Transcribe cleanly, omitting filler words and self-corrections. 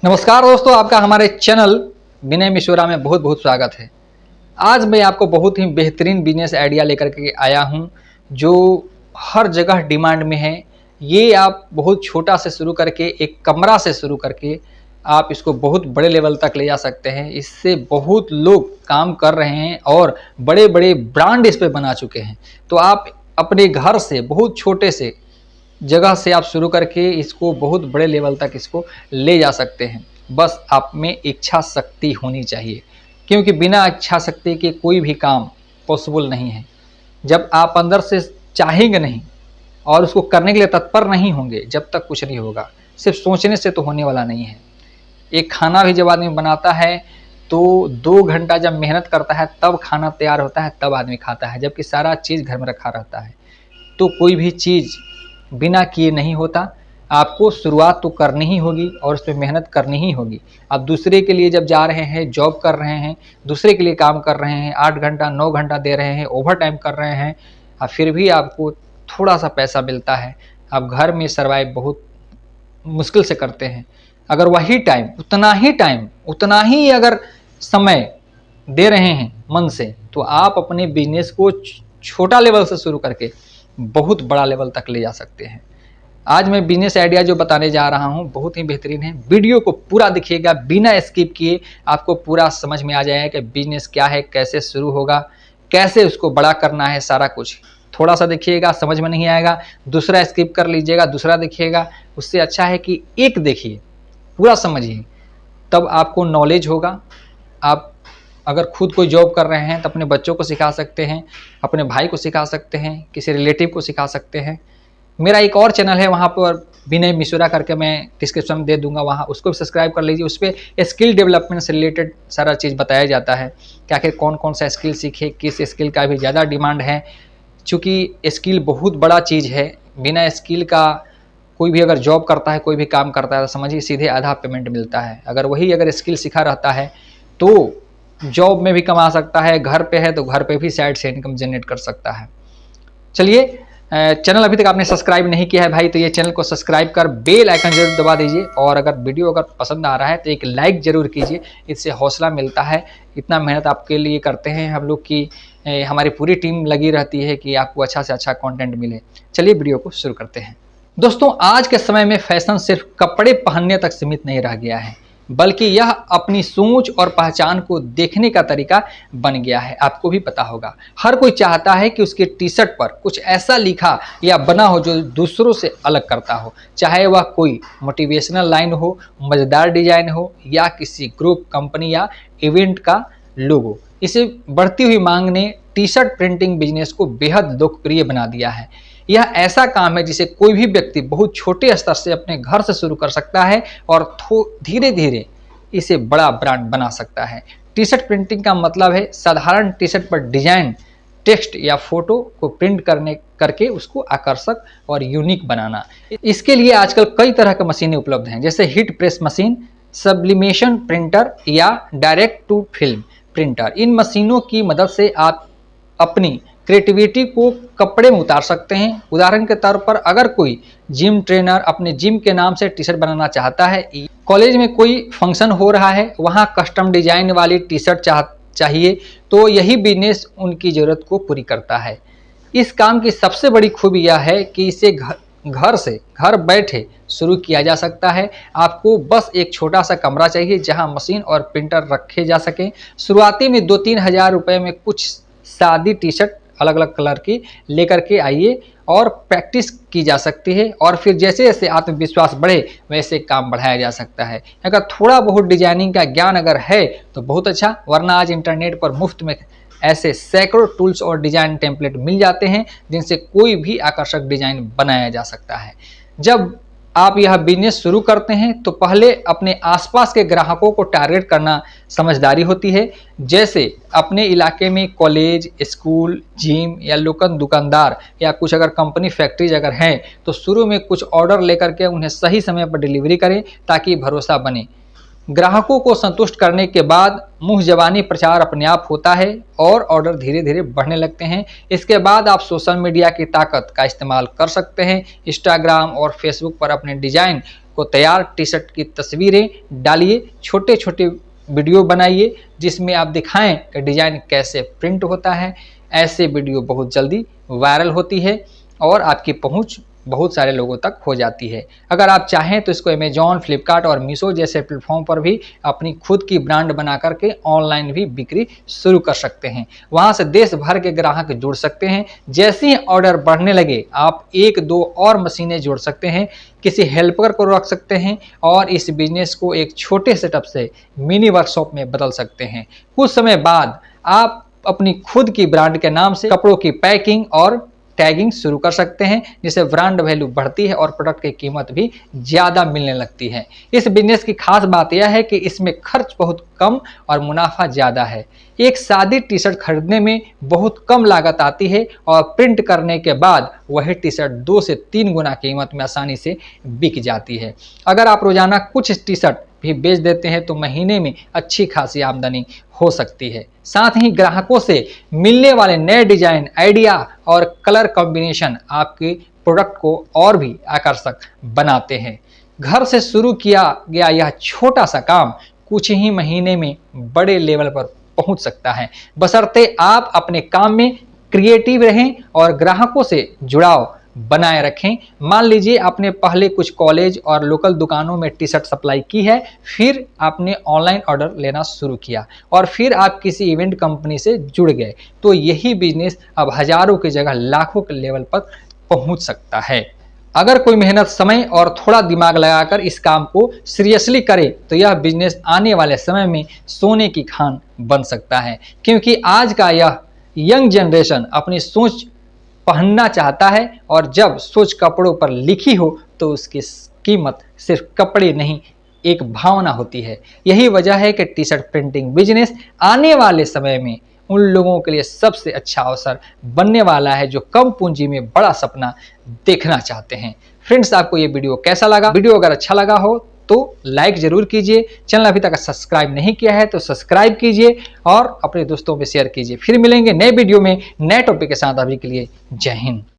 नमस्कार दोस्तों, आपका हमारे चैनल विनय मिश्रा में बहुत बहुत स्वागत है। आज मैं आपको बहुत ही बेहतरीन बिजनेस आइडिया लेकर के आया हूं जो हर जगह डिमांड में है। ये आप बहुत छोटा से शुरू करके, एक कमरा से शुरू करके आप इसको बहुत बड़े लेवल तक ले जा सकते हैं। इससे बहुत लोग काम कर रहे हैं और बड़े बड़े ब्रांड इस पे बना चुके हैं। तो आप अपने घर से बहुत छोटे से जगह से आप शुरू करके इसको बहुत बड़े लेवल तक इसको ले जा सकते हैं। बस आप में इच्छा शक्ति होनी चाहिए, क्योंकि बिना इच्छा शक्ति के कोई भी काम पॉसिबल नहीं है। जब आप अंदर से चाहेंगे नहीं और उसको करने के लिए तत्पर नहीं होंगे, जब तक कुछ नहीं होगा। सिर्फ सोचने से तो होने वाला नहीं है। एक खाना भी जब आदमी बनाता है तो 2 घंटा जब मेहनत करता है तब खाना तैयार होता है, तब आदमी खाता है, जबकि सारा चीज़ घर में रखा रहता है। तो कोई भी चीज़ बिना किए नहीं होता। आपको शुरुआत तो करनी ही होगी और उस पर मेहनत करनी ही होगी। आप दूसरे के लिए जब जा रहे हैं, जॉब कर रहे हैं, दूसरे के लिए काम कर रहे हैं, 8 घंटा 9 घंटा दे रहे हैं, ओवर टाइम कर रहे हैं, फिर भी आपको थोड़ा सा पैसा मिलता है। आप घर में सर्वाइव बहुत मुश्किल से करते हैं। अगर वही टाइम, उतना ही अगर समय दे रहे हैं मन से, तो आप अपने बिजनेस को छोटा लेवल से शुरू करके बहुत बड़ा लेवल तक ले जा सकते हैं। आज मैं बिजनेस आइडिया जो बताने जा रहा हूं बहुत ही बेहतरीन है। वीडियो को पूरा देखिएगा, बिना स्किप किए। आपको पूरा समझ में आ जाएगा कि बिजनेस क्या है, कैसे शुरू होगा, कैसे उसको बड़ा करना है। सारा कुछ थोड़ा सा देखिएगा, समझ में नहीं आएगा दूसरा स्किप कर लीजिएगा, दूसरा देखिएगा। उससे अच्छा है कि एक देखिए, पूरा समझिए, तब आपको नॉलेज होगा। आप अगर खुद कोई जॉब कर रहे हैं तो अपने बच्चों को सिखा सकते हैं, अपने भाई को सिखा सकते हैं, किसी रिलेटिव को सिखा सकते हैं। मेरा एक और चैनल है, वहाँ पर विनय मिश्रा करके मैं डिस्क्रिप्शन में दे दूंगा, वहाँ उसको भी सब्सक्राइब कर लीजिए। उस पर स्किल डेवलपमेंट से रिलेटेड सारा चीज़ बताया जाता है कि आखिर कौन कौन सा स्किल सीखे, किस स्किल का भी ज़्यादा डिमांड है। चूँकि स्किल बहुत बड़ा चीज़ है। बिना स्किल का कोई भी अगर जॉब करता है, कोई भी काम करता है, तो समझिए सीधे आधा पेमेंट मिलता है। अगर स्किल सीखा रहता है तो जॉब में भी कमा सकता है, घर पे है तो घर पे भी साइड से इनकम जनरेट कर सकता है। चलिए, चैनल अभी तक आपने सब्सक्राइब नहीं किया है भाई, तो ये चैनल को सब्सक्राइब कर बेल आइकन जरूर दबा दीजिए। और अगर वीडियो पसंद आ रहा है तो एक लाइक जरूर कीजिए, इससे हौसला मिलता है। इतना मेहनत आपके लिए करते हैं हम लोग की, हमारी पूरी टीम लगी रहती है कि आपको अच्छा से अच्छा कंटेंट मिले। चलिए वीडियो को शुरू करते हैं। दोस्तों, आज के समय में फैशन सिर्फ कपड़े पहनने तक सीमित नहीं रह गया है, बल्कि यह अपनी सोच और पहचान को देखने का तरीका बन गया है। आपको भी पता होगा, हर कोई चाहता है कि उसके टी शर्ट पर कुछ ऐसा लिखा या बना हो जो दूसरों से अलग करता हो। चाहे वह कोई मोटिवेशनल लाइन हो, मजेदार डिजाइन हो, या किसी ग्रुप, कंपनी या इवेंट का लोगो। इसे बढ़ती हुई मांग ने टी शर्ट प्रिंटिंग बिजनेस को बेहद लोकप्रिय बना दिया है। यह ऐसा काम है जिसे कोई भी व्यक्ति बहुत छोटे स्तर से अपने घर से शुरू कर सकता है और धीरे धीरे इसे बड़ा ब्रांड बना सकता है। टी शर्ट प्रिंटिंग का मतलब है साधारण टी शर्ट पर डिजाइन, टेक्स्ट या फोटो को प्रिंट करके उसको आकर्षक और यूनिक बनाना। इसके लिए आजकल कई तरह की मशीनें उपलब्ध हैं, जैसे heat press machine, sublimation printer या डायरेक्ट टू फिल्म प्रिंटर। इन मशीनों की मदद से आप अपनी क्रिएटिविटी को कपड़े में उतार सकते हैं। उदाहरण के तौर पर अगर कोई जिम ट्रेनर अपने जिम के नाम से टी शर्ट बनाना चाहता है, कॉलेज में कोई फंक्शन हो रहा है, वहाँ कस्टम डिजाइन वाली टी शर्ट चाहिए, तो यही बिजनेस उनकी ज़रूरत को पूरी करता है। इस काम की सबसे बड़ी खूबी यह है कि इसे घर बैठे शुरू किया जा सकता है। आपको बस एक छोटा सा कमरा चाहिए जहां मशीन और प्रिंटर रखे जा सकें। शुरुआती में 2-3 हज़ार रुपये में कुछ सादी टी शर्ट अलग अलग कलर की लेकर के आइए और प्रैक्टिस की जा सकती है। और फिर जैसे जैसे आत्मविश्वास बढ़े वैसे काम बढ़ाया जा सकता है। अगर थोड़ा बहुत डिजाइनिंग का ज्ञान अगर है तो बहुत अच्छा, वरना आज इंटरनेट पर मुफ्त में ऐसे सैकड़ों टूल्स और डिजाइन टेम्पलेट मिल जाते हैं जिनसे कोई भी आकर्षक डिजाइन बनाया जा सकता है। जब आप यह बिजनेस शुरू करते हैं तो पहले अपने आसपास के ग्राहकों को टारगेट करना समझदारी होती है। जैसे अपने इलाके में कॉलेज, स्कूल, जिम या लोकल दुकानदार या कुछ अगर कंपनी, फैक्ट्रीज अगर हैं तो शुरू में कुछ ऑर्डर लेकर के उन्हें सही समय पर डिलीवरी करें ताकि भरोसा बने। ग्राहकों को संतुष्ट करने के बाद मुंह जबानी प्रचार अपने आप होता है और ऑर्डर धीरे धीरे बढ़ने लगते हैं। इसके बाद आप सोशल मीडिया की ताकत का इस्तेमाल कर सकते हैं। इंस्टाग्राम और फेसबुक पर अपने डिजाइन को तैयार टी शर्ट की तस्वीरें डालिए, छोटे छोटे वीडियो बनाइए जिसमें आप दिखाएं कि डिज़ाइन कैसे प्रिंट होता है। ऐसे वीडियो बहुत जल्दी वायरल होती है और आपकी पहुंच बहुत सारे लोगों तक हो जाती है। अगर आप चाहें तो इसको अमेजॉन, फ्लिपकार्ट और मीशो जैसे प्लेटफॉर्म पर भी अपनी खुद की ब्रांड बना करके ऑनलाइन भी बिक्री शुरू कर सकते हैं। वहां से देश भर के ग्राहक जुड़ सकते हैं। जैसे ही ऑर्डर बढ़ने लगे आप 1-2 और मशीनें जोड़ सकते हैं, किसी हेल्पर को रख सकते हैं और इस बिजनेस को एक छोटे सेटअप से मिनी वर्कशॉप में बदल सकते हैं। कुछ समय बाद आप अपनी खुद की ब्रांड के नाम से कपड़ों की पैकिंग और टैगिंग शुरू कर सकते हैं, जिससे ब्रांड वैल्यू बढ़ती है और प्रोडक्ट की कीमत भी ज़्यादा मिलने लगती है। इस बिजनेस की खास बात यह है कि इसमें खर्च बहुत कम और मुनाफा ज़्यादा है। एक सादी टी शर्ट खरीदने में बहुत कम लागत आती है और प्रिंट करने के बाद वही टी शर्ट 2 से 3 गुना कीमत में आसानी से बिक जाती है। अगर आप रोजाना कुछ टी शर्ट भी बेच देते हैं तो महीने में अच्छी खासी आमदनी हो सकती है। साथ ही ग्राहकों से मिलने वाले नए डिजाइन, आइडिया और कलर कॉम्बिनेशन आपके प्रोडक्ट को और भी आकर्षक बनाते हैं। घर से शुरू किया गया यह छोटा सा काम कुछ ही महीने में बड़े लेवल पर पहुंच सकता है, बशर्ते आप अपने काम में क्रिएटिव रहें और ग्राहकों से जुड़ाव बनाए रखें। मान लीजिए आपने पहले कुछ कॉलेज और लोकल दुकानों में टी शर्ट सप्लाई की है, फिर आपने ऑनलाइन ऑर्डर लेना शुरू किया और फिर आप किसी इवेंट कंपनी से जुड़ गए, तो यही बिजनेस अब हजारों की जगह लाखों के लेवल पर पहुंच सकता है। अगर कोई मेहनत, समय और थोड़ा दिमाग लगाकर इस काम को सीरियसली करे तो यह बिजनेस आने वाले समय में सोने की खान बन सकता है, क्योंकि आज का यह यंग जनरेशन अपनी सोच पहनना चाहता है और जब सोच कपड़ों पर लिखी हो तो उसकी कीमत सिर्फ कपड़े नहीं, एक भावना होती है। यही वजह है कि टी शर्ट प्रिंटिंग बिजनेस आने वाले समय में उन लोगों के लिए सबसे अच्छा अवसर बनने वाला है जो कम पूंजी में बड़ा सपना देखना चाहते हैं। फ्रेंड्स, आपको ये वीडियो कैसा लगा? वीडियो अगर अच्छा लगा हो तो लाइक जरूर कीजिए। चैनल अभी तक सब्सक्राइब नहीं किया है तो सब्सक्राइब कीजिए और अपने दोस्तों में शेयर कीजिए। फिर मिलेंगे नए वीडियो में नए टॉपिक के साथ। अभी के लिए जय हिंद।